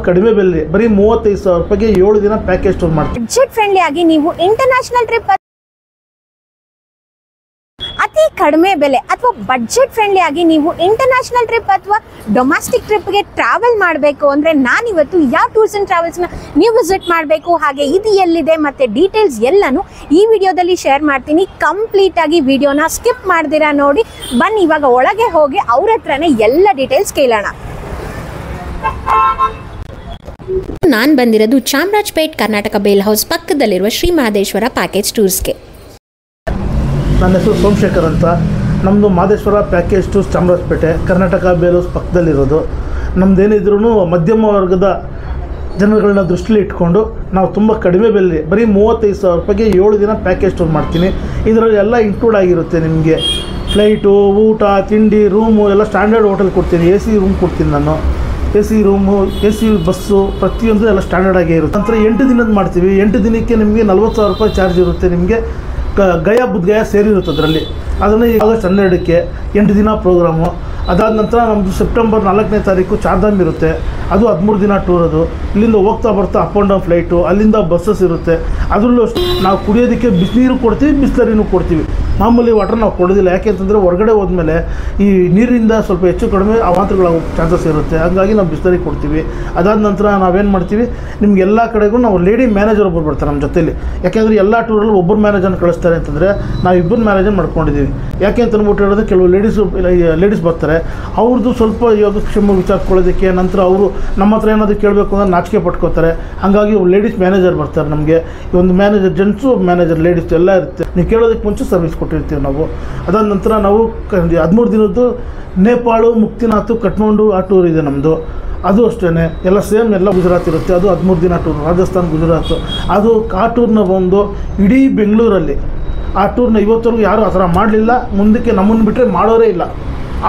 ಕಡಿಮೆ ಬೆಲೆ ಬರೀ 35,000 ರೂಪಾಯಿಗೆ 7 ದಿನ ಪ್ಯಾಕೇಜ್ ಟೂರ್ ಮಾಡ್ತೀವಿ. ಬಜೆಟ್ ಫ್ರೆಂಡ್ಲಿ ಆಗಿ ನೀವು ಇಂಟರ್ನ್ಯಾಷನಲ್ ಟ್ರಿಪ್ ಅತಿ ಕಡಿಮೆ ಬೆಲೆ ಅಥವಾ ಬಜೆಟ್ ಫ್ರೆಂಡ್ಲಿ ಆಗಿ ನೀವು ಇಂಟರ್ನ್ಯಾಷನಲ್ ಟ್ರಿಪ್ ಅಥವಾ ಡೊಮೆಸ್ಟಿಕ್ ಟ್ರಿಪ್ಗೆ ಟ್ರಾವೆಲ್ ಮಾಡಬೇಕು ಅಂದರೆ ನಾನಿವತ್ತು ಯಾವ ಟೂರ್ಸ್ ಆ್ಯಂಡ್ ಟ್ರಾವೆಲ್ಸ್ನ ನೀವು ವಿಸಿಟ್ ಮಾಡಬೇಕು, ಹಾಗೆ ಇದು ಎಲ್ಲಿದೆ ಮತ್ತು ಡೀಟೇಲ್ಸ್ ಎಲ್ಲನೂ ಈ ವಿಡಿಯೋದಲ್ಲಿ ಶೇರ್ ಮಾಡ್ತೀನಿ. ಕಂಪ್ಲೀಟಾಗಿ ವಿಡಿಯೋನ ಸ್ಕಿಪ್ ಮಾಡ್ದಿರಾ ನೋಡಿ. ಬನ್ನಿ ಇವಾಗ ಒಳಗೆ ಹೋಗಿ ಅವ್ರ ಹತ್ರನೇ ಎಲ್ಲ ಡೀಟೇಲ್ಸ್ ಕೇಳೋಣ. ನಾನು ಬಂದಿರೋದು ಚಾಮರಾಜಪೇಟ್ ಕರ್ನಾಟಕ ಬೇಲ್ ಹೌಸ್ ಪಕ್ಕದಲ್ಲಿರುವ ಶ್ರೀ ಮಹದೇಶ್ವರ ಪ್ಯಾಕೇಜ್ ಟೂರ್ಸ್ಗೆ. ನನ್ನ ಹೆಸರು ಸೋಮಶೇಖರ್ ಅಂತ. ನಮ್ಮದು ಮಹದೇಶ್ವರ ಪ್ಯಾಕೇಜ್ ಟೂರ್ಸ್ ಚಾಮರಾಜಪೇಟೆ ಕರ್ನಾಟಕ ಬೇಲ್ ಹೌಸ್ ಪಕ್ಕದಲ್ಲಿರೋದು. ನಮ್ಮದೇನಿದ್ರೂ ಮಧ್ಯಮ ವರ್ಗದ ಜನಗಳನ್ನ ದೃಷ್ಟಿಲಿ ಇಟ್ಕೊಂಡು ನಾವು ತುಂಬ ಕಡಿಮೆ ಬೆಲೆ ಬರೀ 35,000 ರೂಪಾಯಿಗೆ 7 ದಿನ ಪ್ಯಾಕೇಜ್ ಟೂರ್ ಮಾಡ್ತೀನಿ. ಇದರಲ್ಲಿ ಎಲ್ಲ ಇನ್ಕ್ಲೂಡ್ ಆಗಿರುತ್ತೆ. ನಿಮಗೆ ಫ್ಲೈಟು, ಊಟ, ತಿಂಡಿ, ರೂಮು ಎಲ್ಲ ಸ್ಟ್ಯಾಂಡರ್ಡ್ ಹೋಟೆಲ್ ಕೊಡ್ತೀನಿ. AC ರೂಮ್ ಕೊಡ್ತೀನಿ ನಾನು. AC ರೂಮು, AC ಬಸ್ಸು ಪ್ರತಿಯೊಂದು ಎಲ್ಲ ಸ್ಟ್ಯಾಂಡರ್ಡ್ ಆಗೇ ಇರುತ್ತೆ. ನಂತರ 8 ದಿನದ ಮಾಡ್ತೀವಿ. 8 ದಿನಕ್ಕೆ ನಿಮಗೆ 40,000 ರೂಪಾಯಿ ಚಾರ್ಜ್ ಇರುತ್ತೆ. ನಿಮಗೆ ಗಯಾ ಬುದ್ಧಗಯಾ ಸೇರಿರುತ್ತೆ ಅದರಲ್ಲಿ. ಅದನ್ನು ಆಗಸ್ಟ್ 12ಕ್ಕೆ 8 ದಿನ ಪ್ರೋಗ್ರಾಮು. ಅದಾದ ನಂತರ ನಮ್ಮದು ಸೆಪ್ಟೆಂಬರ್ 4ನೇ ತಾರೀಕು ಚಾರ್ಧಾಮ್ ಇರುತ್ತೆ. ಅದು 13 ದಿನ ಟೂರ್. ಅದು ಇಲ್ಲಿಂದ ಹೋಗ್ತಾ ಬರ್ತಾ ಅಪ್ ಆ್ಯಂಡ್ ಡೌನ್ ಫ್ಲೈಟು, ಅಲ್ಲಿಂದ ಬಸ್ಸಸ್ ಇರುತ್ತೆ. ಅದರಲ್ಲೂ ನಾವು ಕುಡಿಯೋದಕ್ಕೆ ಬಿಸಿನೀರು ಕೊಡ್ತೀವಿ, ಬಿಸ್ಲರಿನೂ ಕೊಡ್ತೀವಿ. ಮಾಮೂಲಿ ವಾಟರ್ ನಾವು ಕೊಡೋದಿಲ್ಲ. ಯಾಕೆ ಅಂತಂದರೆ ಹೊರಗಡೆ ಹೋದ್ಮೇಲೆ ಈ ನೀರಿಂದ ಸ್ವಲ್ಪ ಹೆಚ್ಚು ಕಡಿಮೆ ಅವಾಂತರಗಳಾಗೋ ಚಾನ್ಸಸ್ ಇರುತ್ತೆ. ಹಾಗಾಗಿ ನಾವು ಬಿಸ್ಲರಿ ಕೊಡ್ತೀವಿ. ಅದಾದ ನಂತರ ನಾವೇನು ಮಾಡ್ತೀವಿ, ನಿಮ್ಗೆ ಎಲ್ಲ ಕಡೆಗೂ ನಾವು ಲೇಡಿ ಮ್ಯಾನೇಜರ್ ಒಬ್ಬರು ಬರ್ತಾರೆ ನಮ್ಮ ಜೊತೆಲಿ. ಯಾಕೆಂದರೆ ಎಲ್ಲ ಟೂರಲ್ಲಿ ಒಬ್ಬರು ಮ್ಯಾನೇಜರ್ನ ಕಳಿಸ್ತಾರೆ ಅಂತಂದರೆ ನಾವು ಇಬ್ಬರು ಮ್ಯಾನೇಜರ್ ಮಾಡ್ಕೊಂಡಿದ್ದೀವಿ. ಯಾಕೆ ಅಂತ ಅಂದ್ಬಿಟ್ಟು ಹೇಳೋದು, ಕೆಲವು ಲೇಡೀಸ್ ಬರ್ತಾರೆ. ಅವ್ರದ್ದು ಸ್ವಲ್ಪ ಯೋಗಕ್ಷೇಮ ವಿಚಾರಿಸ್ಕೊಳ್ಳೋದಕ್ಕೆ. ನಂತರ ಅವರು ನಮ್ಮ ಹತ್ರ ಏನಾದರೂ ಕೇಳಬೇಕು ಅಂದರೆ ನಾಚಿಕೆ ಪಟ್ಕೋತಾರೆ. ಹಾಗಾಗಿ ಲೇಡೀಸ್ ಮ್ಯಾನೇಜರ್ ಬರ್ತಾರೆ ನಮಗೆ. ಒಂದು ಮ್ಯಾನೇಜರ್ ಜೆಂಟ್ಸು, ಮ್ಯಾನೇಜರ್ ಲೇಡೀಸ್ ಎಲ್ಲ ಇರುತ್ತೆ. ನೀವು ಕೇಳೋದಕ್ಕೆ ಮುಂಚೆ ಸರ್ವಿಸ್ ಕೊಟ್ಟಿರ್ತೀವಿ ನಾವು. ಅದಾದ ನಂತರ ನಾವು 13 ದಿನದ್ದು ನೇಪಾಳು, ಮುಕ್ತಿನಾಥ್, ಕಠ್ಮಂಡು ಆ ಟೂರ್ ಇದೆ ನಮ್ಮದು. ಅದು ಅಷ್ಟೇ ಎಲ್ಲ ಸೇಮ್, ಎಲ್ಲ ಗುಜರಾತ್ ಇರುತ್ತೆ. ಅದು 13 ದಿನ ಟೂರ್. ರಾಜಸ್ಥಾನ್, ಗುಜರಾತ್. ಅದು ಆ ಟೂರ್ನ ಬಂದು ಇಡೀ ಬೆಂಗಳೂರಲ್ಲಿ ಆ ಟೂರ್ನ ಇವತ್ತವರೆಗೂ ಯಾರೂ ಆ ಥರ ಮಾಡಲಿಲ್ಲ. ಮುಂದಕ್ಕೆ ನಮ್ಮನ್ನು ಬಿಟ್ಟರೆ ಮಾಡೋರೇ ಇಲ್ಲ.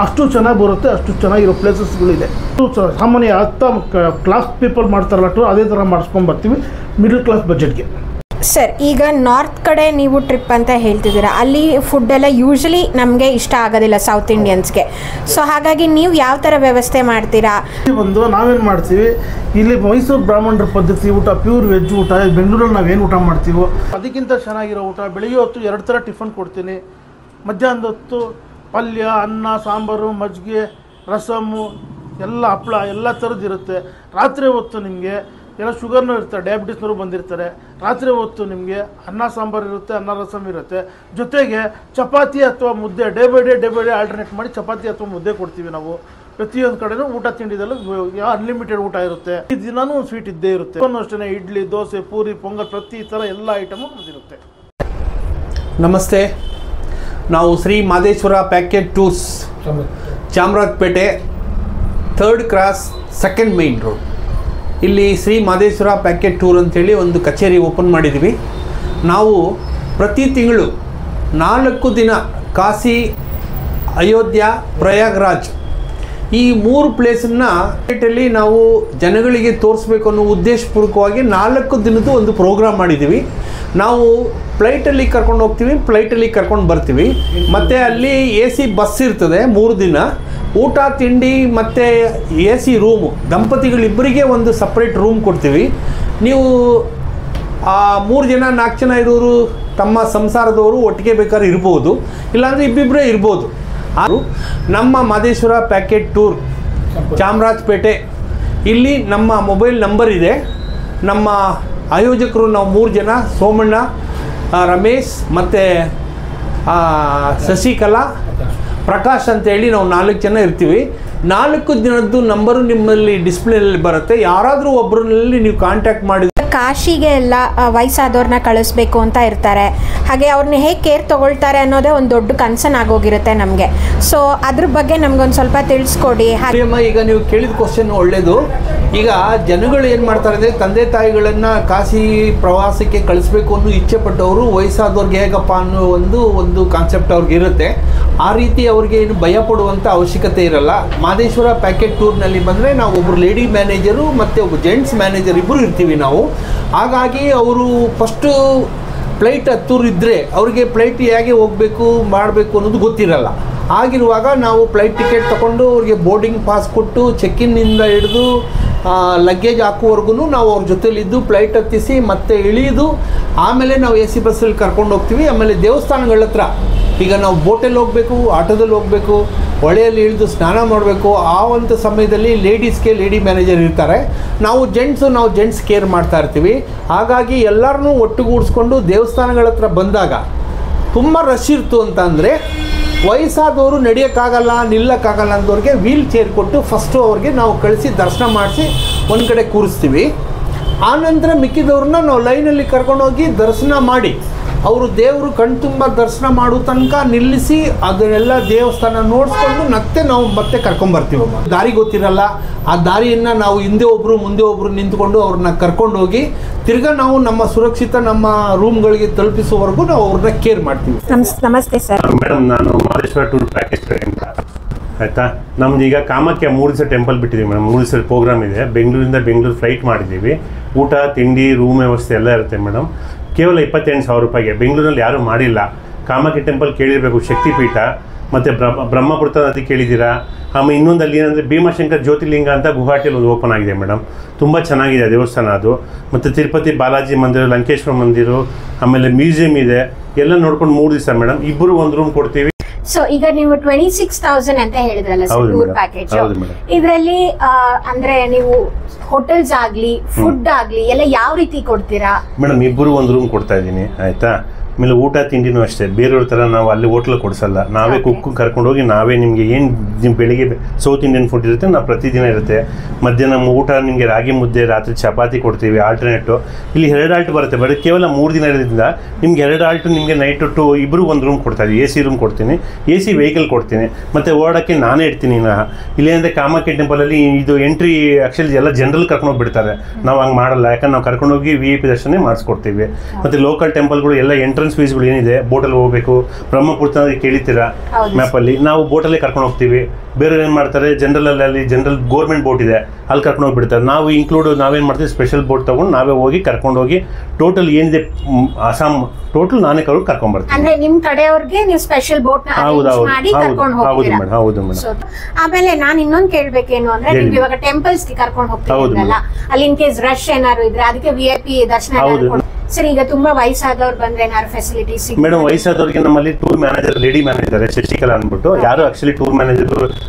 ಅಷ್ಟು ಚೆನ್ನಾಗಿ ಬರುತ್ತೆ. ಅಷ್ಟು ಚೆನ್ನಾಗಿರೋ ಪ್ಲೇಸಸ್ಗಳಿದೆ. ಸಾಮಾನ್ಯ ಕ್ಲಾಸ್ ಪೀಪಲ್ ಮಾಡ್ತಾರಲ್ಲ ಟೂರ್, ಅದೇ ಥರ ಮಾಡಿಸ್ಕೊಂಡ್ಬರ್ತೀವಿ ಮಿಡಲ್ ಕ್ಲಾಸ್ ಬಜೆಟ್ಗೆ. ಸರ್, ಈಗ ನಾರ್ತ್ ಕಡೆ ನೀವು ಟ್ರಿಪ್ ಅಂತ ಹೇಳ್ತಿದ್ದೀರಾ. ಅಲ್ಲಿ ಫುಡ್ ಎಲ್ಲ ಯೂಶಲಿ ನಮಗೆ ಇಷ್ಟ ಆಗೋದಿಲ್ಲ ಸೌತ್ ಇಂಡಿಯನ್ಸ್ಗೆ. ಸೊ ಹಾಗಾಗಿ ನೀವು ಯಾವ ಥರ ವ್ಯವಸ್ಥೆ ಮಾಡ್ತೀರಾ? ನಾವೇನು ಮಾಡ್ತೀವಿ, ಇಲ್ಲಿ ಮೈಸೂರು ಬ್ರಾಹ್ಮಣರ ಪದ್ಧತಿ ಊಟ, ಪ್ಯೂರ್ ವೆಜ್ ಊಟ. ಬೆಂಗಳೂರಲ್ಲಿ ನಾವೇನು ಊಟ ಮಾಡ್ತೀವೋ ಅದಕ್ಕಿಂತ ಚೆನ್ನಾಗಿರೋ ಊಟ. ಬೆಳಿಗ್ಗೆ ಹೊತ್ತು 2 ಥರ ಟಿಫನ್ ಕೊಡ್ತೀನಿ. ಮಧ್ಯಾಹ್ನದ ಹೊತ್ತು ಪಲ್ಯ, ಅನ್ನ, ಸಾಂಬಾರು, ಮಜ್ಜಿಗೆ, ರಸಮ್ಮು, ಎಲ್ಲ ಹಪ್ಪಳ ಎಲ್ಲ ಥರದ್ದು ಇರುತ್ತೆ. ರಾತ್ರಿ ಹೊತ್ತು ನಿಮಗೆ ಎಲ್ಲ ಶುಗರ್ನೂ ಇರ್ತಾರೆ, ಡಯಾಬಿಟಿಸ್ನವರು ಬಂದಿರ್ತಾರೆ. ರಾತ್ರಿ ಹೊತ್ತು ನಿಮಗೆ ಅನ್ನ ಸಾಂಬಾರು ಇರುತ್ತೆ, ಅನ್ನ ರಸಮ್ ಇರುತ್ತೆ. ಜೊತೆಗೆ ಚಪಾತಿ ಅಥವಾ ಮುದ್ದೆ ಡೇ ಬೈ ಡೇ ಆಲ್ಟರ್ನೇಟ್ ಮಾಡಿ ಚಪಾತಿ ಅಥವಾ ಮುದ್ದೆ ಕೊಡ್ತೀವಿ ನಾವು. ಪ್ರತಿಯೊಂದು ಕಡೆನೂ ಊಟ ತಿಂಡಿದೆಲ್ಲ ಅನ್ಲಿಮಿಟೆಡ್ ಊಟ ಇರುತ್ತೆ. ಈ ದಿನಾನೂ ಒಂದು ಸ್ವೀಟ್ ಇದ್ದೇ ಇರುತ್ತೆ. ಅಷ್ಟೇ ಇಡ್ಲಿ, ದೋಸೆ, ಪೂರಿ, ಪೊಂಗಲ್ ಪ್ರತಿ ಥರ ಎಲ್ಲ ಐಟಮು ಇರುತ್ತೆ. ನಮಸ್ತೆ. ನಾವು Shri Mahadeshwara package tours Chamarajpet 3rd cross 2nd main road. ಇಲ್ಲಿ ಶ್ರೀ ಮಹದೇಶ್ವರ ಪ್ಯಾಕೇಜ್ ಟೂರ್ ಅಂಥೇಳಿ ಒಂದು ಕಚೇರಿ ಓಪನ್ ಮಾಡಿದ್ದೀವಿ. ನಾವು ಪ್ರತಿ ತಿಂಗಳು 4 ದಿನ ಕಾಶಿ, ಅಯೋಧ್ಯ, ಪ್ರಯಾಗ್ರಾಜ್ ಈ 3 ಪ್ಲೇಸನ್ನು ಪ್ಲೇಟಲ್ಲಿ ನಾವು ಜನಗಳಿಗೆ ತೋರಿಸ್ಬೇಕು ಅನ್ನೋ ಉದ್ದೇಶಪೂರ್ವಕವಾಗಿ 4 ದಿನದ್ದು ಒಂದು ಪ್ರೋಗ್ರಾಮ್ ಮಾಡಿದ್ದೀವಿ. ನಾವು ಫ್ಲೈಟಲ್ಲಿ ಕರ್ಕೊಂಡು ಹೋಗ್ತೀವಿ, ಫ್ಲೈಟಲ್ಲಿ ಕರ್ಕೊಂಡು ಬರ್ತೀವಿ. ಮತ್ತು ಅಲ್ಲಿ AC ಬಸ್ ಇರ್ತದೆ 3 ದಿನ. ಊಟ, ತಿಂಡಿ ಮತ್ತು AC ರೂಮು, ದಂಪತಿಗಳಿಬ್ಬರಿಗೆ ಒಂದು ಸಪ್ರೇಟ್ ರೂಮ್ ಕೊಡ್ತೀವಿ. ನೀವು 3 ಜನ 4 ಜನ ಇರೋರು ತಮ್ಮ ಸಂಸಾರದವರು ಒಟ್ಟಿಗೆ ಬೇಕಾದ್ರೆ ಇರ್ಬೋದು, ಇಲ್ಲಾಂದರೆ ಇಬ್ಬಿಬ್ಬರೇ ಇರ್ಬೋದು. ನಮ್ಮ ಮಹದೇಶ್ವರ ಪ್ಯಾಕೇಜ್ ಟೂರ್ ಚಾಮರಾಜಪೇಟೆ, ಇಲ್ಲಿ ನಮ್ಮ ಮೊಬೈಲ್ ನಂಬರ್ ಇದೆ. ನಮ್ಮ ಆಯೋಜಕರು ನಾವು 3 ಜನ, ಸೋಮಣ್ಣ, ರಮೇಶ್ ಮತ್ತು ಶಶಿಕಲಾ, ಪ್ರಕಾಶ್ ಅಂತೇಳಿ ನಾವು 4 ಜನ ಇರ್ತೀವಿ. 4 ದಿನದ್ದು ನಂಬರು ನಿಮ್ಮಲ್ಲಿ ಡಿಸ್ಪ್ಲೇನಲ್ಲಿ ಬರುತ್ತೆ. ಯಾರಾದರೂ ಒಬ್ಬರಲ್ಲಿ ನೀವು ಕಾಂಟ್ಯಾಕ್ಟ್ ಮಾಡಿದ್ರೆ ಕಾಶಿಗೆ ಎಲ್ಲ ವಯಸ್ಸಾದವ್ರನ್ನ ಕಳಿಸ್ಬೇಕು ಅಂತ ಇರ್ತಾರೆ. ಹಾಗೆ ಅವ್ರನ್ನ ಹೇಗೆ ಕೇರ್ ತೊಗೊಳ್ತಾರೆ ಅನ್ನೋದೇ ಒಂದು ದೊಡ್ಡ ಕನ್ಸರ್ನ್ ಆಗೋಗಿರುತ್ತೆ ನಮಗೆ. ಸೊ ಅದ್ರ ಬಗ್ಗೆ ನಮಗೊಂದು ಸ್ವಲ್ಪ ತಿಳಿಸ್ಕೊಡಿ. ಈಗ ನೀವು ಕೇಳಿದ ಕ್ವಶನ್ ಒಳ್ಳೆಯದು. ಈಗ ಜನಗಳು ಏನು ಮಾಡ್ತಾರೆ ಅಂದರೆ, ತಂದೆ ತಾಯಿಗಳನ್ನು ಕಾಶಿ ಪ್ರವಾಸಕ್ಕೆ ಕಳಿಸ್ಬೇಕು ಅನ್ನೋ ಇಚ್ಛೆ ಪಟ್ಟವರು ವಯಸ್ಸಾದವ್ರಿಗೆ ಹೇಗಪ್ಪ ಅನ್ನೋ ಒಂದು ಕಾನ್ಸೆಪ್ಟ್ ಅವ್ರಿಗೆ ಇರುತ್ತೆ. ಆ ರೀತಿ ಅವ್ರಿಗೆ ಏನು ಭಯ ಪಡುವಂಥ ಅವಶ್ಯಕತೆ ಇರಲ್ಲ. ಮಹದೇಶ್ವರ ಪ್ಯಾಕೇಜ್ ಟೂರ್ನಲ್ಲಿ ಬಂದರೆ ನಾವು ಒಬ್ಬರು ಲೇಡಿ ಮ್ಯಾನೇಜರು ಮತ್ತು ಒಬ್ಬ ಜೆಂಟ್ಸ್ ಮ್ಯಾನೇಜರ್ ಇಬ್ಬರು ಇರ್ತೀವಿ ನಾವು. ಹಾಗಾಗಿ ಅವರು ಫಸ್ಟು ಫ್ಲೈಟ್ ಹತ್ತೂರಿದ್ದರೆ ಅವರಿಗೆ ಫ್ಲೈಟ್ ಹೇಗೆ ಹೋಗಬೇಕು ಮಾಡಬೇಕು ಅನ್ನೋದು ಗೊತ್ತಿರಲ್ಲ. ಆಗಿರುವಾಗ ನಾವು ಫ್ಲೈಟ್ ಟಿಕೆಟ್ ತೊಗೊಂಡು ಅವ್ರಿಗೆ ಬೋರ್ಡಿಂಗ್ ಪಾಸ್ ಕೊಟ್ಟು ಚೆಕ್ಇನ್ನಿಂದ ಹಿಡಿದು ಲಗೇಜ್ ಹಾಕುವವರೆಗೂ ನಾವು ಅವ್ರ ಜೊತೆಲಿದ್ದು ಫ್ಲೈಟ್ ಹತ್ತಿಸಿ ಮತ್ತೆ ಇಳಿದು ಆಮೇಲೆ ನಾವು AC ಬಸ್ಸಲ್ಲಿ ಕರ್ಕೊಂಡು ಹೋಗ್ತೀವಿ. ಆಮೇಲೆ ದೇವಸ್ಥಾನಗಳ ಹತ್ರ ಈಗ ನಾವು ಬೋಟಲ್ಲಿ ಹೋಗಬೇಕು, ಆಟೋದಲ್ಲಿ ಹೋಗಬೇಕು, ಹೊಳೆಯಲ್ಲಿ ಇಳಿದು ಸ್ನಾನ ಮಾಡಬೇಕು. ಆ ಒಂದು ಸಮಯದಲ್ಲಿ ಲೇಡೀಸ್ಗೆ ಲೇಡಿ ಮ್ಯಾನೇಜರ್ ಇರ್ತಾರೆ, ನಾವು ಜೆಂಟ್ಸ್ ಕೇರ್ ಮಾಡ್ತಾ ಇರ್ತೀವಿ. ಹಾಗಾಗಿ ಎಲ್ಲರನ್ನೂ ಒಟ್ಟುಗೂಡಿಸ್ಕೊಂಡು ದೇವಸ್ಥಾನಗಳ ಹತ್ರ ಬಂದಾಗ ತುಂಬ ರಶ್ ಇರ್ತು ಅಂತ ಅಂದರೆ ವಯಸ್ಸಾದವರು ನಡೆಯೋಕ್ಕಾಗಲ್ಲ, ನಿಲ್ಲಕ್ಕಾಗಲ್ಲ ಅಂದವ್ರಿಗೆ ವೀಲ್ ಚೇರ್ ಕೊಟ್ಟು ಫಸ್ಟು ಅವ್ರಿಗೆ ನಾವು ಕಳಿಸಿ ದರ್ಶನ ಮಾಡಿಸಿ ಒಂದು ಕಡೆ ಕೂರಿಸ್ತೀವಿ. ಆನಂತರ ಮಿಕ್ಕಿದವ್ರನ್ನ ನಾವು ಲೈನಲ್ಲಿ ಕರ್ಕೊಂಡೋಗಿ ದರ್ಶನ ಮಾಡಿ ಅವರು ದೇವರು ಕಣ್ತುಂಬ ದರ್ಶನ ಮಾಡೋ ತನಕ ನಿಲ್ಲಿಸಿ ಅದನ್ನೆಲ್ಲ ದೇವಸ್ಥಾನ ನೋಡಿಸ್ಕೊಂಡು ಮತ್ತೆ ಕರ್ಕೊಂಬರ್ತೀವಿ. ದಾರಿ ಗೊತ್ತಿರಲ್ಲ, ಆ ದಾರಿಯನ್ನು ನಾವು ಹಿಂದೆ ಒಬ್ಬರು ಮುಂದೆ ಒಬ್ಬರು ನಿಂತ್ಕೊಂಡು ಅವ್ರನ್ನ ಕರ್ಕೊಂಡೋಗಿ ತಿರ್ಗಾ ನಾವು ನಮ್ಮ ಸುರಕ್ಷಿತ ನಮ್ಮ ರೂಮ್ಗಳಿಗೆ ತಲುಪಿಸುವವರೆಗೂ ನಾವು ಅವ್ರನ್ನ ಕೇರ್ ಮಾಡ್ತೀವಿ. ನಮಸ್ತೆ ಸರ್. ಮೇಡಮ್, ನಾನು ಮಾದೇಶ್ವರ ಟೂರ್ ಪ್ಯಾಕೇಜ್ ಅಂತ ಆಯಿತಾ. ನಮ್ದು ಈಗ ಕಾಮಾಖ್ಯ 3 ದಿವಸ ಟೆಂಪಲ್ ಬಿಟ್ಟಿದ್ದೀವಿ ಮೇಡಮ್. 3 ದಿವಸ ಪ್ರೋಗ್ರಾಮ್ ಇದೆ. ಬೆಂಗಳೂರು ಫ್ಲೈಟ್ ಮಾಡಿದ್ದೀವಿ. ಊಟ ತಿಂಡಿ ರೂಮ್ ವ್ಯವಸ್ಥೆ ಎಲ್ಲ ಇರುತ್ತೆ ಮೇಡಮ್. ಕೇವಲ 28,000 ರೂಪಾಯಿಗೆ. ಬೆಂಗಳೂರಲ್ಲಿ ಯಾರೂ ಮಾಡಿಲ್ಲ. ಕಾಮಾಖ್ಯ ಟೆಂಪಲ್ ಕೇಳಿರಬೇಕು, ಶಕ್ತಿಪೀಠ, ಮತ್ತು ಬ್ರಹ್ಮಪುತ್ರ ನದಿ ಕೇಳಿದ್ದೀರಾ. ಆಮೇಲೆ ಇನ್ನೊಂದಲ್ಲಿ ಏನಂದರೆ ಭೀಮಾಶಂಕರ್ ಜ್ಯೋತಿರ್ಲಿಂಗ ಅಂತ ಗುವಾಹಟಿಯಲ್ಲಿ ಒಂದು ಓಪನ್ ಆಗಿದೆ ಮೇಡಮ್. ತುಂಬ ಚೆನ್ನಾಗಿದೆ ದೇವಸ್ಥಾನ ಅದು. ಮತ್ತು ತಿರುಪತಿ ಬಾಲಾಜಿ ಮಂದಿರ, ಲಂಕೇಶ್ವರ ಮಂದಿರ, ಆಮೇಲೆ ಮ್ಯೂಸಿಯಂ ಇದೆ. ಎಲ್ಲ ನೋಡ್ಕೊಂಡು 3 ದಿವಸ ಮೇಡಮ್. ಇಬ್ಬರು ಒಂದು ರೂಮ್ ಕೊಡ್ತೀವಿ. ಸೊ ಈಗ ನೀವು 26,000 ಅಂತ ಹೇಳಿದ್ರಲ್ಲ ಟೂರ್ ಪ್ಯಾಕೇಜ್, ಇದರಲ್ಲಿ ಅಂದ್ರೆ ನೀವು ಹೋಟೆಲ್ಸ್ ಆಗ್ಲಿ ಫುಡ್ ಆಗ್ಲಿ ಎಲ್ಲ ಯಾವ ರೀತಿ ಕೊಡ್ತೀರಾ? ಮೇಡಮ್, ಇಬ್ಬರು ಒಂದು ರೂಮ್ ಕೊಡ್ತಾ ಇದ್ದೀನಿ ಆಯ್ತಾ. ಆಮೇಲೆ ಊಟ ತಿಂಡಿನೂ ಅಷ್ಟೇ, ಬೇರೆಯವ್ರ ಥರ ನಾವು ಅಲ್ಲಿ ಹೋಟ್ಲ್ ಕೊಡಿಸಲ್ಲ. ನಾವೇ ಕುಕ್ಕು ಕರ್ಕೊಂಡೋಗಿ ನಾವೇ ನಿಮಗೆ ಏನು ಬೆಳಿಗ್ಗೆ ಸೌತ್ ಇಂಡಿಯನ್ ಫುಡ್ ಇರುತ್ತೆ ನಾವು ಪ್ರತಿದಿನ ಇರುತ್ತೆ. ಮಧ್ಯಾಹ್ನ ಊಟ ನಿಮಗೆ ರಾಗಿ ಮುದ್ದೆ, ರಾತ್ರಿ ಚಪಾತಿ ಕೊಡ್ತೀವಿ ಆಲ್ಟರ್ನೇಟು. ಇಲ್ಲಿ 2 ಆಲ್ಟ್ ಬರುತ್ತೆ. ಬರೀ ಕೇವಲ 3 ದಿನ ಇರೋದ್ರಿಂದ ನಿಮ್ಗೆ 2 ಆಲ್ಟು ನಿಮಗೆ ನೈಟ್ ಟು ಇಬ್ಬರು ಒಂದು ರೂಮ್ ಕೊಡ್ತಾ ಇದ್ದೀವಿ. AC ರೂಮ್ ಕೊಡ್ತೀನಿ, AC ವೆಹಿಕಲ್ ಕೊಡ್ತೀನಿ, ಮತ್ತು ಓಡೋಕ್ಕೆ ನಾನೇ ಇಡ್ತೀನಿ. ಇಲ್ಲೇಂದರೆ ಕಾಮಾಖ್ಯ ಟೆಂಪಲಲ್ಲಿ ಇದು ಎಂಟ್ರಿ ಆ್ಯಕ್ಚುಲಿ ಎಲ್ಲ ಜನರಲ್ ಕರ್ಕೊಂಡೋಗ್ಬಿಡ್ತಾರೆ. ನಾವು ಹಂಗೆ ಮಾಡಲ್ಲ, ಯಾಕಂದ್ರೆ ನಾವು ಕರ್ಕೊಂಡೋಗಿ VIP ದರ್ಶನ ಮಾಡಿಸ್ಕೊಡ್ತೀವಿ. ಮತ್ತು ಲೋಕಲ್ ಟೆಂಪಲ್ಗಳು ಎಲ್ಲ ಎಂಟ್ರೆನ್ಸ್ ಫೀಸ್ಗಳು ಏನಿದೆ, ಬೋಟಲ್ಲಿ ಹೋಗಬೇಕು. ಬ್ರಹ್ಮಪುತ್ರ ಕೇಳಿತೀರಾ ಮ್ಯಾಪಲ್ಲಿ, ನಾವು ಬೋಟಲ್ಲೇ ಕರ್ಕೊಂಡು ಹೋಗ್ತೀವಿ. ಬೇರೆ ಏನು ಮಾಡ್ತಾರೆ, ಜನರಲ್ ಗೌರ್ಮೆಂಟ್ ಬೋಟ್ ಇದೆ, ಅಲ್ಲಿ ಕರ್ಕೊಂಡು ಹೋಗ್ಬಿಡ್ತಾರೆ. ನಾವೇನು ಮಾಡ್ತೀವಿ, ಸ್ಪೆಷಲ್ ಬೋಟ್ ತೊಗೊಂಡು ನಾವೇ ಹೋಗಿ ಕರ್ಕೊಂಡೋಗಿ ಟೋಟಲ್ ಏನಿದೆ ಅಸ್ಸಾಂ ಟೋಟಲ್ ನಾನೇ ಕರ್ಕೊಂಡ್ಬರ್ತೀನಿ. ಅಂದ್ರೆ ನಿಮ್ ಕಡೆಯವ್ರಿಗೆ ನೀವು ಸ್ಪೆಷಲ್ ಬೋಟ್ ಮಾಡಿ ಕರ್ಕೊಂಡು ಹೋಗ್ತೀರಾ? ಹೌದು ಮೇಡಮ್. ಆಮೇಲೆ ನಾನು ಇನ್ನೊಂದು ಕೇಳ್ಬೇಕೇನು ಅಂದ್ರೆ, ನೀವು ಇವಾಗ ಟೆಂಪಲ್ಸ್ ಗೆ ಕರ್ಕೊಂಡು ಹೋಗ್ತೀರಲ್ಲ, ಅಲ್ಲಿ ಇನ್ ಕೇಸ್ ರಶ್ ಏನಾದ್ರು ಇದ್ರೆ ಅದಕ್ಕೆ VIP ದರ್ಶನ ಸರ್. ಈಗ ತುಂಬಾ ವಯಸ್ಸಾದವ್ರು ಬಂದ್ರೆ ಏನಾದ್ರು ಫೆಸಿಲಿಟೀಸ್? ಮೇಡಮ್, ವಯಸ್ಸಾದವ್ರಿಗೆ ನಮ್ಮಲ್ಲಿ tour manager lady manager Shashikala ಅಂದ್ಬಿಟ್ಟು. ಯಾರು ಆಕ್ಚುಲಿ ಟೂರ್ ಮ್ಯಾನೇಜರ್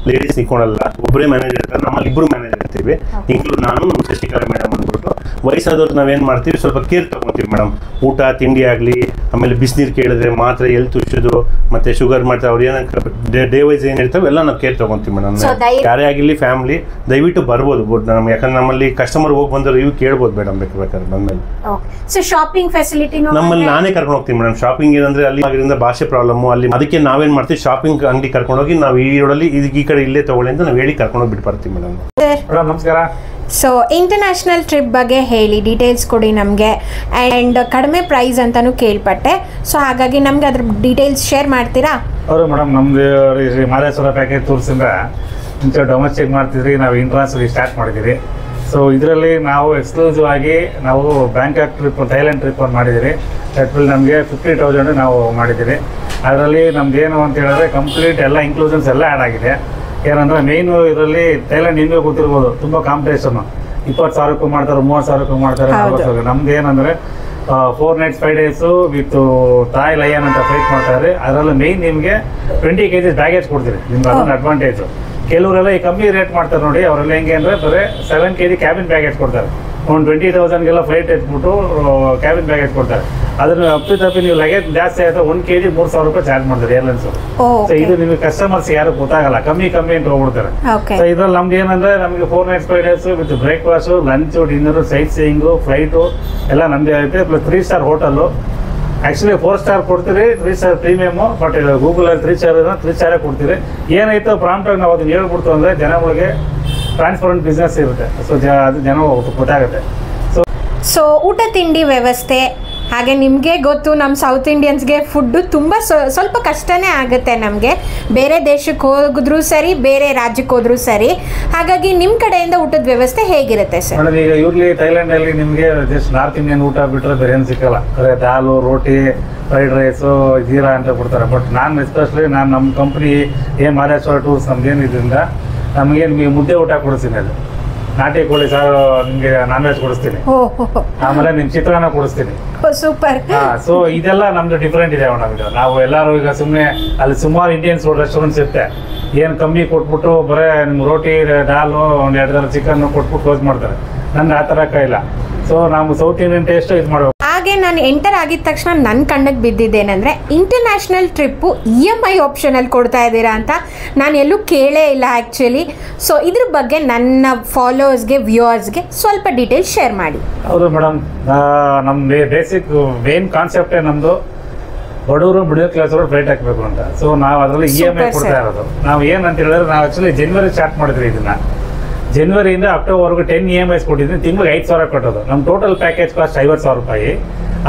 ಲೇಡೀಸ್ ನಿಂತ್ಕೊಳ್ಳಲ್ಲ, ಒಬ್ಬರೇ ಮ್ಯಾನೇಜರ್ ಇರ್ತಾರೆ. ನಮ್ಮಲ್ಲಿ 2 ಮ್ಯಾನೇಜರ್ ಇರ್ತೀವಿ, ಇನ್ಕ್ಲೂಡ್ ನಾನು, ನಮ್ಮ ಶಶಿಕಲಾ ಮೇಡಮ್ ಅಂದ್ಬಿಟ್ಟು. ವಯಸ್ಸಾದವ್ರು ನಾವೇನು ಮಾಡ್ತೀವಿ, ಸ್ವಲ್ಪ ಕೇರ್ ತಗೊತೀವಿ ಮೇಡಮ್. ಊಟ ತಿಂಡಿ ಆಗಲಿ, ಆಮೇಲೆ ಬಿಸಿನೀರು ಕೇಳಿದ್ರೆ ಮಾತ್ರೆ ಎಲ್ಲಿ ತುಚ್ಚೋದು, ಮತ್ತೆ ಶುಗರ್ ಮಾಡ್ತಾರೆ, ಅವ್ರು ಏನಕ್ಕೆ ಡೇ ವೈಸ್ ಏನಿರ್ತಾವೆ ಎಲ್ಲ ನಾವು ಕೇರ್ ತಗೊತೀವಿ ಮೇಡಮ್. ಯಾರೇ ಆಗಿರಲಿ ಫ್ಯಾಮಿಲಿ ದಯವಿಟ್ಟು ಬರ್ಬೋದು ಯಾಕಂದ್ರೆ ನಮ್ಮಲ್ಲಿ ಕಸ್ಟಮರ್ ಹೋಗಿ ಬಂದ್ರೆ ಇವು ಕೇಳ್ಬೋದು ಮೇಡಮ್ ಬೇಕಾದ್ರೆ ಬಂದ್ಮೇಲೆ. ಶಾಪಿಂಗ್ ಫೆಸಿಲಿಟಿ ನಮ್ಮಲ್ಲಿ ನಾನೇ ಕರ್ಕೊಂಡು ಹೋಗ್ತೀನಿ ಮೇಡಮ್. ಶಾಪಿಂಗ್ ಏನಂದ್ರೆ ಅಲ್ಲಿ ಆಗಿರಿಂದ ಭಾಷೆ ಪ್ರಾಬ್ಲಮ್ ಅಲ್ಲಿ, ಅದಕ್ಕೆ ನಾವೇನ್ ಮಾಡ್ತೀವಿ, ಶಾಪಿಂಗ್ ಅಂಗಡಿ ಕರ್ಕೊಂಡೋಗಿ ನಾವು ಈ ರೋಡಲ್ಲಿ ಈ ಕಡೆ ಇಲ್ಲೇ ತಗೊಳ್ಳಿ ಅಂತ ನಾವು ಹೇಳಿ ಕರ್ಕೊಂಡೋಗಿ ಬಿಟ್ಟು ಬರ್ತೀವಿ ಮೇಡಮ್. ನಮಸ್ಕಾರ. ಸೊ ಇಂಟರ್ನ್ಯಾಷನಲ್ ಟ್ರಿಪ್ ಬಗ್ಗೆ ಹೇಳಿ, ಡೀಟೇಲ್ಸ್ ಕೊಡಿ ನಮಗೆ. ಆ್ಯಂಡ್ ಕಡಿಮೆ ಪ್ರೈಸ್ ಅಂತಲೂ ಕೇಳ್ಪಟ್ಟೆ, ಸೊ ಹಾಗಾಗಿ ನಮ್ಗೆ ಅದ್ರ ಡೀಟೇಲ್ಸ್ ಶೇರ್ ಮಾಡ್ತೀರಾ? ಹೌದು ಮೇಡಮ್, ನಮ್ದು ಶ್ರೀ ಮಾದೇಶ್ವರ ಪ್ಯಾಕೇಜ್ ಟೂರ್ಸಿಂದ ಮುಂಚೆ ಡೊಮೆಸ್ಟಿಕ್ ಮಾಡ್ತಿದ್ರಿ, ನಾವು ಇಂಟರ್ನ್ಯಾಷನಲ್ ಸ್ಟಾರ್ಟ್ ಮಾಡಿದ್ದೀವಿ. ಸೊ ಇದರಲ್ಲಿ ನಾವು ಎಕ್ಸ್ಕ್ಲೂಸಿವ್ ಆಗಿ ನಾವು ಬ್ಯಾಂಕಾಕ್ ಟ್ರಿಪ್, ಥೈಲ್ಯಾಂಡ್ ಟ್ರಿಪ್ ಮಾಡಿದ್ದೀವಿ. ದಟ್ ವಿಲ್ ನಮಗೆ 50,000 ನಾವು ಮಾಡಿದ್ದೀವಿ. ಅದರಲ್ಲಿ ನಮ್ದು ಏನು ಅಂತ ಹೇಳಿದ್ರೆ ಕಂಪ್ಲೀಟ್ ಎಲ್ಲ ಇನ್ಕ್ಲೂಷನ್ಸ್ ಎಲ್ಲ ಆ್ಯಡ್ ಆಗಿದೆ. ಏನಂದರೆ ಮೇಯ್ನು ಇದರಲ್ಲಿ ಥೈಲ್ಯಾಂಡ್ ನಿಮಗೆ ಗೊತ್ತಿರ್ಬೋದು, ತುಂಬ ಕಾಂಪಿಟೇಷನ್ನು. 20,000ಕ್ಕೂ ಮಾಡ್ತಾರೆ, 30,000ಕ್ಕೂ ಮಾಡ್ತಾರೆ, 40,000. ನಮ್ದು ಏನಂದರೆ 4 nights 5 days with Thai lion ಅಂತ ಫ್ಲೈಟ್ ಮಾಡ್ತಾರೆ. ಅದರಲ್ಲಿ ಮೇಯ್ನ್ ನಿಮಗೆ 20 kg ಬ್ಯಾಗೇಜ್ ಕೊಡ್ತೀರಿ, ನಿಮ್ಗೆ ಅದೊಂದು ಅಡ್ವಾಂಟೇಜು. ಕೆಲವರೆಲ್ಲ ಈ ಕಮ್ಮಿ ರೇಟ್ ಮಾಡ್ತಾರೆ ನೋಡಿ, ಅವರೆಲ್ಲ ಹೆಂಗೆ ಅಂದರೆ ಬರೀ 7 kg ಕ್ಯಾಬಿನ್ ಬ್ಯಾಗೇಜ್ ಕೊಡ್ತಾರೆ. ಒಂದು 20,000ಗೆಲ್ಲ ಫ್ಲೈಟ್ ಎತ್ಬಿಟ್ಟು ಕ್ಯಾಬಿನ್ ಬ್ಯಾಗೇಜ್ ಕೊಡ್ತಾರೆ. ಅದನ್ನು ಅಪ್ಪಿ ನೀವು ಲಗೇಜ್ ಜಾಸ್ತಿ ಆಯಿತು 1 kg 3,000 ರೂಪಾಯಿ ಚಾರ್ಜ್ ಮಾಡ್ತಾರೆ ಏರ್ಲೈನ್ಸು. ಸೊ ಇದು ನಿಮಗೆ ಕಸ್ಟಮರ್ಸ್ ಯಾರು ಗೊತ್ತಾಗಲ್ಲ, ಕಮ್ಮಿ ಅಂತ ಹೋಗ್ಬಿಡ್ತಾರೆ. ಸೊ ಇದ್ರಲ್ಲಿ ನಮ್ದು ಏನಂದ್ರೆ ನಮಗೆ 4 nights 5 days with breakfast, lunch, dinner, sightseeing, flight ಎಲ್ಲ ನಮ್ಮದೇ ಆಗುತ್ತೆ. Plus 3 star hotel. Actually 4 star ಕೊಡ್ತೀರಿ, 3 star ಪ್ರೀಮಿಯಮು. ಬಟ್ ಗೂಗಲಲ್ಲಿ 3 star ಕೊಡ್ತೀರಿ. ಏನಾಯ್ತು ಪ್ರಾಂಪ್ಟಾಗಿ ನಾವು ಅದನ್ನ ಹೇಳ್ಬಿಡ್ತು ಅಂದರೆ ಜನಗಳಿಗೆ ಟ್ರಾನ್ಸ್ಪರೆಂಟ್ ಬಿಸ್ನೆಸ್ ಇರುತ್ತೆ. ಸೊ ಅದು ಜನ ಗೊತ್ತಾಗುತ್ತೆ. ಸೊ ಊಟ ತಿಂಡಿ ವ್ಯವಸ್ಥೆ ಹಾಗೆ ನಿಮಗೆ ಗೊತ್ತು, ನಮ್ಮ ಸೌತ್ ಇಂಡಿಯನ್ಸ್ಗೆ ಫುಡ್ಡು ತುಂಬ ಸ್ವಲ್ಪ ಕಷ್ಟನೇ ಆಗುತ್ತೆ ನಮಗೆ. ಬೇರೆ ದೇಶಕ್ಕೆ ಹೋಗಿದ್ರು ಸರಿ, ಬೇರೆ ರಾಜ್ಯಕ್ಕೆ ಹೋದ್ರೂ ಸರಿ. ಹಾಗಾಗಿ ನಿಮ್ಮ ಕಡೆಯಿಂದ ಊಟದ ವ್ಯವಸ್ಥೆ ಹೇಗಿರುತ್ತೆ ಸರ್? ಮೇಡಮ್, ಈಗ ಯೂರ್ಲಿ ಥೈಲ್ಯಾಂಡಲ್ಲಿ ನಿಮಗೆ ಜಸ್ಟ್ ನಾರ್ತ್ ಇಂಡಿಯನ್ ಊಟ ಬಿಟ್ಟರೆ ಬೇರೆ ಏನು ಸಿಕ್ಕಲ್ಲ. ಅದೇ ದಾಲು, ರೋಟಿ, ಫ್ರೈಡ್ ರೈಸು, ಜೀರಾ ಅಂತ ಕೊಡ್ತಾರೆ. ಬಟ್ ನಾನು ಎಸ್ಪೆಷಲಿ ನಮ್ಮ ಕಂಪ್ನಿ ಮಾದೇಶ್ವರ ಟೂರ್ಸ್ ನಮ್ಗೇನು ಇದರಿಂದ ನಮಗೇನು ಮುದ್ದೆ ಊಟ ಕೊಡಿಸ್ತೀನಿ. ಅದು ನಾಟಿ ಕೋಳಿ ಸಾರು ನಿಮಗೆ ನಾನ್ ವೆಜ್ ಕೊಡಿಸ್ತೀನಿ, ಆಮೇಲೆ ನಿಮ್ ಚಿತ್ರಾನ್ನ ಕೊಡಿಸ್ತೀನಿ. ಸೂಪರ್. ಸೊ ಇದೆಲ್ಲ ನಮ್ದು ಡಿಫ್ರೆಂಟ್ ಇದೆ ಮೇಡಮ್. ಇದು ನಾವು ಎಲ್ಲರೂ ಈಗ ಸುಮ್ಮನೆ ಅಲ್ಲಿ ಸುಮಾರು ಇಂಡಿಯನ್ಸ್ ರೆಸ್ಟೋರೆಂಟ್ಸ್ ಇರುತ್ತೆ, ಏನು ಕಮ್ಮಿ ಕೊಟ್ಬಿಟ್ಟು ಬರೀ ನಿಮ್ಗೆ ರೋಟಿ ಡಾಲು ಒಂದು 2 ಥರ ಚಿಕನ್ ಕೊಟ್ಬಿಟ್ಟು ಕ್ಲೋಸ್ ಮಾಡ್ತಾರೆ. ನಂಗೆ ಆ ಥರ ಕೈಲ್ಲ. ಸೊ ನಾವು ಸೌತ್ ಇಂಡಿಯನ್ ಟೇಸ್ಟ್ ಇದು ಮಾಡಬೇಕು. ಹಾಗೆ ನಾನು ಎಂಟರ್ ಆಗಿದ ತಕ್ಷಣ ನನ್ನ ಕಣ್ಣಿಗೆ ಬಿದ್ದಿದ್ದೇನೆಂದರೆ ಇಂಟರ್ನ್ಯಾಷನಲ್ ಟ್ರಿಪ್ಪು EMI ಆಪ್ಷನಲ್ಲಿ ಕೊಡ್ತಾ ಇದ್ದೀರಾ ಅಂತ ನಾನು ಎಲ್ಲೂ ಕೇಳೇ ಇಲ್ಲ ಆ್ಯಕ್ಚುಲಿ. ಸೊ ಇದ್ರ ಬಗ್ಗೆ ನನ್ನ ಫಾಲೋವರ್ಸ್ಗೆ ವ್ಯೂವರ್ಸ್ಗೆ ಸ್ವಲ್ಪ ಡೀಟೇಲ್ಸ್ ಶೇರ್ ಮಾಡಿ. ಹೌದು ಮೇಡಮ್, ನಮ್ಮ ಬೇಸಿಕ್ ಮೇನ್ ಕಾನ್ಸೆಪ್ಟೇ ನಮ್ಮದು ಬಡವರು ಮಿಡಲ್ ಕ್ಲಾಸ್ ಅವರು ಫ್ಲೈಟ್ ಹಾಕಬೇಕು ಅಂತ. ಸೊ ನಾವು ಅದರಲ್ಲಿ EMI ಕೊಡ್ತಾ ಇರೋದು. ನಾವು ಏನಂತ ಹೇಳಿದ್ರೆ ನಾವು ಆ್ಯಕ್ಚುಲಿ ಜನವರಿ ಸ್ಟಾರ್ಟ್ ಮಾಡಿದ್ವಿ ಇದನ್ನು. ಜನವರಿಯಿಂದ ಅಕ್ಟೋಬರ್ವರೆಗೂ 10 EMIs ಕೊಟ್ಟಿದ್ದೀನಿ. ತಿಂಗಳಿಗೆ 5,000 ಕಟ್ಟೋದು. ನಮ್ಮ ಟೋಟಲ್ ಪ್ಯಾಕೇಜ್ ಕಾಸ್ಟ್ 50,000 ರೂಪಾಯಿ.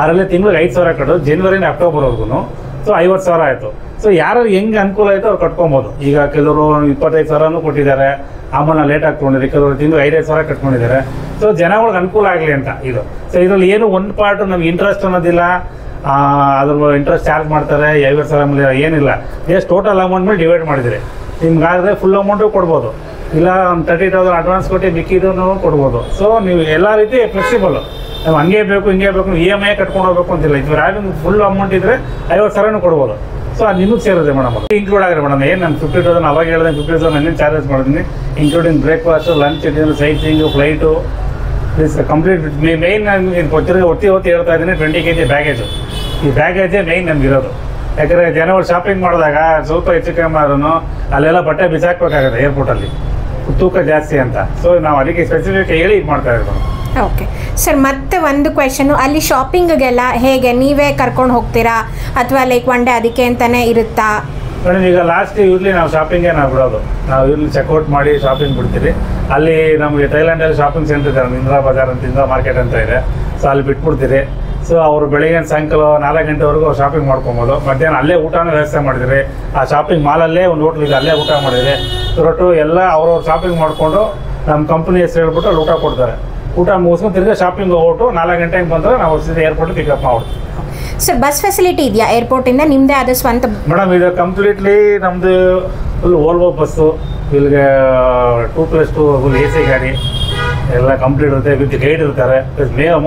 ಅದರಲ್ಲಿ ತಿಂಗಳಿಗೆ 5,000 ಕಟ್ಟೋದು ಜನವರಿಂದ ಅಕ್ಟೋಬರ್ವರೆಗೂ. ಸೊ 50,000 ಆಯಿತು. ಸೊ ಯಾರು ಹೆಂಗೆ ಅನುಕೂಲ ಆಯಿತು ಅವ್ರು ಕಟ್ಕೊಬೋದು. ಈಗ ಕೆಲವರು 25,000 ಕೊಟ್ಟಿದ್ದಾರೆ, ಆಮೇಲೆ ಲೇಟಾಗಿ ತೊಗೊಂಡಿದ್ದಾರೆ. ಕೆಲವರು ತಿಂಗಳು 5,000 ಕಟ್ಕೊಂಡಿದ್ದಾರೆ. ಸೊ ಜನಗಳಿಗೆ ಅನುಕೂಲ ಆಗಲಿ ಅಂತ ಇದು. ಸೊ ಇದರಲ್ಲಿ ಏನು ಒಂದು ಪಾರ್ಟು ನಮ್ಗೆ ಇಂಟ್ರೆಸ್ಟ್ ಅನ್ನೋದಿಲ್ಲ, ಅದ್ರ ಇಂಟ್ರೆಸ್ಟ್ ಚಾರ್ಜ್ ಮಾಡ್ತಾರೆ 50,000 ಮೇಲೆ ಏನಿಲ್ಲ. ಜಸ್ಟ್ ಟೋಟಲ್ ಅಮೌಂಟ್ ಮೇಲೆ ಡಿವೈಡ್ ಮಾಡಿದರೆ ನಿಮ್ಗಾದರೆ ಫುಲ್ ಅಮೌಂಟು ಕೊಡ್ಬೋದು, ಇಲ್ಲ ಒಂದು 30,000 ಅಡ್ವಾನ್ಸ್ ಕೊಟ್ಟು ಮಿಕ್ಕಿದ್ದು ಕೊಡ್ಬೋದು. ಸೊ ನೀವು ಎಲ್ಲ ರೀತಿ ಫ್ಲೆಕ್ಸಿಬಲ್. ನಾವು ಹಂಗೆ ಬೇಕು ಹಿಂಗೆ ಬೇಕು EMI ಕಟ್ಕೊಂಡು ಹೋಗ್ಬೇಕು ಅಂತಿಲ್ಲ. ಇದು ರಾವಿಂಗ್ ಫುಲ್ ಅಮೌಂಟ್ ಇದ್ದರೆ 50,000 ಕೊಡ್ಬೋದು. ಸೊ ಅದು ನಿಮಗೆ ಸೇರಿದೆ ಮೇಡಮ್. ಅದು ಆಗಿದೆ ಮೇಡಮ್. ಏನು ನಾನು 50,000 ಅವಾಗ ಹೇಳಿದೆ 50,000 ನಾನೇನು ಚಾರ್ಜಸ್ ಮಾಡಿದ್ದೀನಿ, including breakfast, lunch, dinner, site seeing, flight, please complete main ನಾನು ಗೊತ್ತಿರೋ ಒತ್ತಿ ಹೇಳ್ತಾ ಇದ್ದೀನಿ 20 kg ಬ್ಯಾಗೇಜು. ಈ ಬ್ಯಾಗೇಜೇ ಮೇಯ್ನ್ ನಮಗಿರೋದು. ಯಾಕಂದರೆ ಜನಗಳು ಶಾಪಿಂಗ್ ಮಾಡಿದಾಗ ಸ್ವಲ್ಪ ಹೆಚ್ಚು ಕಮ್ಮಿ ಆದ್ರೂ ಅಲ್ಲೆಲ್ಲ ಬಟ್ಟೆ ಬಿಸಾಕಬೇಕಾಗುತ್ತೆ ಏರ್ಪೋರ್ಟಲ್ಲಿ, ತೂಕ ಜಾಸ್ತಿ ಅಂತ. ಸೊ ನಾವು ಅದಕ್ಕೆ ಸ್ಪೆಸಿಫಿಕ್ ಹೇಳಿ ಇದು ಮಾಡ್ತಾ ಇರೋದು. ಓಕೆ ಸರ್, ಮತ್ತೆ ಒಂದು ಕ್ವೆಶನು, ಅಲ್ಲಿ ಶಾಪಿಂಗಿಗೆಲ್ಲ ಹೇಗೆ ನೀವೇ ಕರ್ಕೊಂಡು ಹೋಗ್ತೀರಾ ಅಥವಾ ಲೈಕ್ ಒನ್ ಡೇ ಅದಕ್ಕೆ ಅಂತಲೇ ಇರುತ್ತಾ? ಮೇಡಮ್ ಈಗ ಲಾಸ್ಟ್ ಯೂರ್ಲಿ ನಾವು ಶಾಪಿಂಗೇ ನಾವು ಬಿಡೋದು. ನಾವು ಇಲ್ಲಿ ಚೆಕ್ಔಟ್ ಮಾಡಿ ಶಾಪಿಂಗ್ ಬಿಡ್ತೀವಿ. ಅಲ್ಲಿ ನಮಗೆ ಥೈಲ್ಯಾಂಡಲ್ಲಿ ಶಾಪಿಂಗ್ ಸೆಂಟರ್ ಇದೆ, ಇಂದಿರಾ ಬಜಾರ್ ಅಂತ, ಇಂದಿರಾ ಮಾರ್ಕೆಟ್ ಅಂತ ಇದೆ. ಸೊ ಅಲ್ಲಿ ಬಿಟ್ಬಿಡ್ತೀರಿ. ಸೊ ಅವರು ಬೆಳಿಗ್ಗೆ ಸಾಯಂಕಾಲ 4 ಗಂಟೆವರೆಗೂ ಶಾಪಿಂಗ್ ಮಾಡ್ಕೊಬೋದು. ಮಧ್ಯಾಹ್ನ ಅಲ್ಲೇ ಊಟನೂ ವ್ಯವಸ್ಥೆ ಮಾಡಿದಿರಿ. ಆ ಶಾಪಿಂಗ್ ಮಾಲಲ್ಲೇ ಒಂದು ಹೋಟ್ಲ್ ಇದೆ, ಅಲ್ಲೇ ಊಟ ಮಾಡಿದಿರಿ. ಹೊರಟು ಎಲ್ಲ ಅವ್ರವ್ರು ಶಾಪಿಂಗ್ ಮಾಡಿಕೊಂಡು ನಮ್ಮ ಕಂಪ್ನಿ ಹೆಸರು ಹೇಳ್ಬಿಟ್ಟು ಅಲ್ಲಿ ಊಟ ಕೊಡ್ತಾರೆ. ಊಟ ಮುಗಿಸ್ಕೊಂಡು ತಿರ್ಗಿ ಶಾಪಿಂಗ್ ಹೋಗ್ಬಿಟ್ಟು 4 ಗಂಟೆಗೆ ಬಂದರೆ ನಾವು ಸೀದಾ ಏರ್ಪೋರ್ಟ್ ಪಿಕಪ್ ಮಾಡ್ಬಿಡ್ತೀವಿ. ಸರ್ ಬಸ್ ಫೆಸಿಲಿಟಿ ಇದೆಯಾ ಏರ್ಪೋರ್ಟಿಂದ? ನಿಮ್ಮದೇ ಆದ ಸ್ವಂತ? ಮೇಡಮ್ ಇದು ಕಂಪ್ಲೀಟ್ಲಿ ನಮ್ಮದು ಫುಲ್ ವೋಲ್ವೋ ಬಸ್ಸು. ಇಲ್ಲಿಗೆ 2+2 ಫುಲ್ AC ಗಾಡಿ ಎಲ್ಲ ಕಂಪ್ಲೀಟ್ ಇರುತ್ತೆ. ವಿತ್ ಗೈಡ್ ಇರ್ತಾರೆ.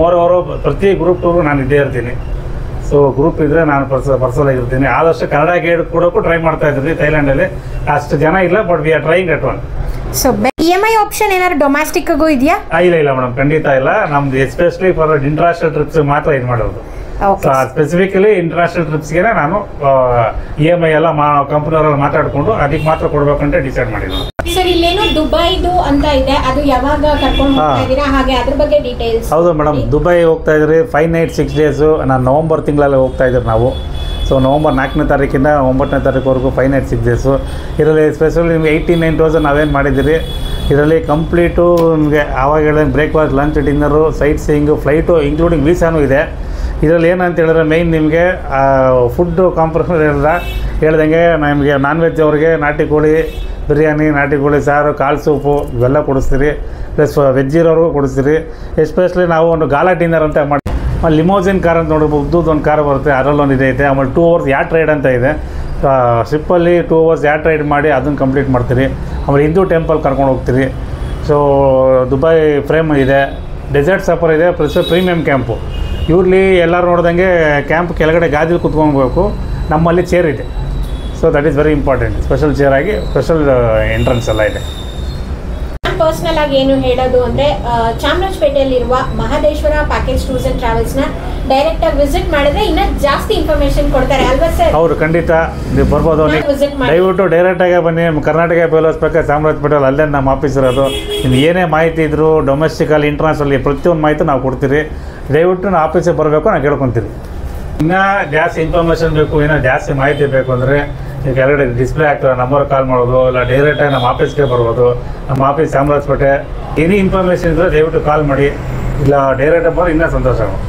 ಮೋರವರು ಪ್ರತಿ ಗ್ರೂಪ್ ಟೂರು ನಾನು ಇದ್ದೇ ಇರ್ತೀನಿ. ಸೊ ಗ್ರೂಪ್ ಇದ್ದರೆ ನಾನು ಪರ್ಸನಲ್ ಆಗಿರ್ತೀನಿ. ಆದಷ್ಟು ಕನ್ನಡ ಗೈಡ್ ಕೊಡೋಕ್ಕೂ ಟ್ರೈ ಮಾಡ್ತಾ ಇದ್ದೀನಿ. ಥೈಲ್ಯಾಂಡಲ್ಲಿ ಅಷ್ಟು ಜನ ಇಲ್ಲ, but we are trying at one. So EMI option ಏನಾದ್ರು ಡೊಮ್ಯಾಸ್ಟಿಕ್ಗೂ ಇದೆಯಾ? ಇಲ್ಲ ಮೇಡಮ್, ಖಂಡಿತ ಇಲ್ಲ. ನಮ್ದು ಎಸ್ಪೆಷಲಿ ಫಾರ್ ಇಂಟರ್ನ್ಯಾಷನಲ್ ಟ್ರಿಪ್ಸ್ ಮಾತ್ರ ಇದು ಮಾಡೋದು. ಸ್ಪೆಸಿಫಿಕಲಿ ಇಂಟರ್ನ್ಯಾಷನಲ್ ಟ್ರಿಪ್ಸ್ಗೆ ನಾನು EMI ಎಲ್ಲ ಕಂಪ್ನಿಯವರೆಲ್ಲ ಮಾತಾಡಿಕೊಂಡು ಅದಕ್ಕೆ ಮಾತ್ರ ಕೊಡ್ಬೇಕಂತ ಡಿಸೈಡ್ ಮಾಡಿದ್ದೀನಿ. ಸರ್ ಇಲ್ಲೇನೋ ದುಬೈದು ಅಂತ ಇದೆ, ಅದು ಯಾವಾಗ ಕರ್ಕೊಂಡು ಹೋಗ್ತಾ ಇದ್ದೀರಾ? ಹಾಗೆ ಅದ್ರ ಬಗ್ಗೆ ಡೀಟೇಲ್ಸ್. ಹೌದು ಮೇಡಮ್, ದುಬೈ ಹೋಗ್ತಾ ಇದ್ರಿ 5 nights 6 days. ನಾನು ನವಂಬರ್ ತಿಂಗಳಲ್ಲಿ ಹೋಗ್ತಾ ಇದ್ದೀರಿ ನಾವು. ಸೊ ನವಂಬರ್ 4ನೇ ತಾರೀಕಿಂದ 9ನೇ ತಾರೀಕುವರೆಗೂ 5 nights 6 days. ಇದರಲ್ಲಿ ಸ್ಪೆಷಲಿ ನಿಮಗೆ 89,000 ನಾವೇನು ಮಾಡಿದ್ದೀರಿ. ಇದರಲ್ಲಿ ಕಂಪ್ಲೀಟು ನಿಮಗೆ ಆವಾಗ ಹೇಳಿದಂಗೆ breakfast, lunch, dinner, sightseeing, flight including ವೀಸಾನೂ ಇದೆ. ಇದರಲ್ಲಿ ಏನಂತ ಹೇಳಿದ್ರೆ ಮೇಯ್ನ್ ನಿಮಗೆ ಫುಡ್ಡು ಕಾಂಪ್ರಮೈಸ್ ಹೇಳ್ದಂಗೆ ನಮಗೆ ನಾನ್ ವೆಜ್ ಅವ್ರಿಗೆ ನಾಟಿ ಕೋಳಿ ಬಿರಿಯಾನಿ, ನಾಟಿ ಕೋಳಿ ಸಾರು, ಕಾಳು ಸೂಪು ಇವೆಲ್ಲ ಕೊಡಿಸ್ತೀರಿ. ಪ್ಲಸ್ ವೆಜ್ ಇರೋರ್ಗೂ ಕೊಡಿಸ್ತೀರಿ. ಎಸ್ಪೆಷಲಿ ನಾವು ಒಂದು ಗಾಲಾ ಡಿನ್ನರ್ ಅಂತ ಮಾಡಿ ಲಿಮೋಸಿನ್ ಕಾರ್ ಅಂತ ನೋಡ್ಬೋದು. ಉದ್ದದ್ದು ಒಂದು ಕಾರ್ ಬರುತ್ತೆ, ಅದರಲ್ಲೊಂದು ಇದೆ. ಆಮೇಲೆ 2 hours ಯಾಟ್ ರೈಡ್ ಅಂತ ಇದೆ. ಶಿಪ್ಪಲ್ಲಿ 2 hours ಯಾಟ್ ರೈಡ್ ಮಾಡಿ ಅದನ್ನು ಕಂಪ್ಲೀಟ್ ಮಾಡ್ತೀರಿ. ಆಮೇಲೆ ಹಿಂದೂ ಟೆಂಪಲ್ ಕರ್ಕೊಂಡು ಹೋಗ್ತೀರಿ. ಸೊ ದುಬೈ ಫ್ರೇಮ್ ಇದೆ, ಡೆಸರ್ಟ್ ಸಫರ್ ಇದೆ, ಪ್ಲಸ್ ಪ್ರೀಮಿಯಂ ಕ್ಯಾಂಪು. ಇವ್ರಲ್ಲಿ ಎಲ್ಲರೂ ನೋಡ್ದಂಗೆ ಕ್ಯಾಂಪ್ ಕೆಳಗಡೆ ಗಾದಿಲಿ ಕುತ್ಕೊಬೇಕು. ನಮ್ಮಲ್ಲಿ ಚೇರ್ ಇದೆ. So that is very important. Special chair ಆಗಿ ಸ್ಪೆಷಲ್ ಎಂಟ್ರೆನ್ಸ್ ಎಲ್ಲ ಇದೆ. ಪರ್ಸನಲ್ ಆಗಿ ಏನು ಹೇಳೋದು ಅಂದರೆ ಚಾಮರಾಜಪೇಟೆಯಲ್ಲಿರುವ ಮಹದೇಶ್ವರ ಪ್ಯಾಕೇಜ್ ಟೂರ್ಸ್ ಆ್ಯಂಡ್ ಟ್ರಾವೆಲ್ಸ್ನ ಡೈರೆಕ್ಟಾಗಿ ವಿಸಿಟ್ ಮಾಡಿದ್ರೆ ಇನ್ನೂ ಜಾಸ್ತಿ ಇನ್ಫಾರ್ಮೇಷನ್ ಕೊಡ್ತಾರೆ ಅಲ್ವಾ ಸರ್? ಹೌದು, ಖಂಡಿತ ನೀವು ಬರ್ಬೋದು. ದಯವಿಟ್ಟು ಡೈರೆಕ್ಟಾಗಿ ಬನ್ನಿ. ಕರ್ನಾಟಕ ಬೇಲೋಸ್ ಬೇಕಾದ್ರೆ ಚಾಮರಾಜಪೇಟೆಯಲ್ಲಿ ಅಲ್ಲೇ ನಮ್ಮ ಆಫೀಸ್ ಇರೋದು. ನಿಮ್ಗೆ ಏನೇ ಮಾಹಿತಿ ಇದ್ದರೂ ಡೊಮೆಸ್ಟಿಕಲ್ಲಿ ಇಂಟರ್ನ್ಯಾಷನಲ್ ಪ್ರತಿಯೊಂದು ಮಾಹಿತಿ ನಾವು ಕೊಡ್ತೀರಿ. ದಯವಿಟ್ಟು ನಾವು ಆಫೀಸಿಗೆ ಬರಬೇಕು, ನಾವು ಕೇಳ್ಕೊತೀವಿ. ಇನ್ನೂ ಜಾಸ್ತಿ ಇನ್ಫಾರ್ಮೇಷನ್ ಬೇಕು, ಏನೋ ಜಾಸ್ತಿ ಮಾಹಿತಿ ಬೇಕು ಅಂದರೆ ಈಗ ಕೆಳಗಡೆ ಡಿಸ್ಪ್ಲೇ ಆಗ್ತದೆ, ನಂಬರ್ ಕಾಲ್ ಮಾಡೋದು, ಇಲ್ಲ ಡೈರೆಕ್ಟಾಗಿ ನಮ್ಮ ಆಫೀಸ್ಗೆ ಬರ್ಬೋದು. ನಮ್ಮ ಆಫೀಸ್ ಚಾಮರಾಜಪೇಟೆ. ಎನಿ ಇನ್ಫಾರ್ಮೇಷನ್ ಇದ್ದರೆ ದಯವಿಟ್ಟು ಕಾಲ್ ಮಾಡಿ, ಇಲ್ಲ ಡೈರೆಕ್ಟಾಗಿ ಬರೋ ಇನ್ನೂ ಸಂತೋಷ ಆಗುತ್ತೆ.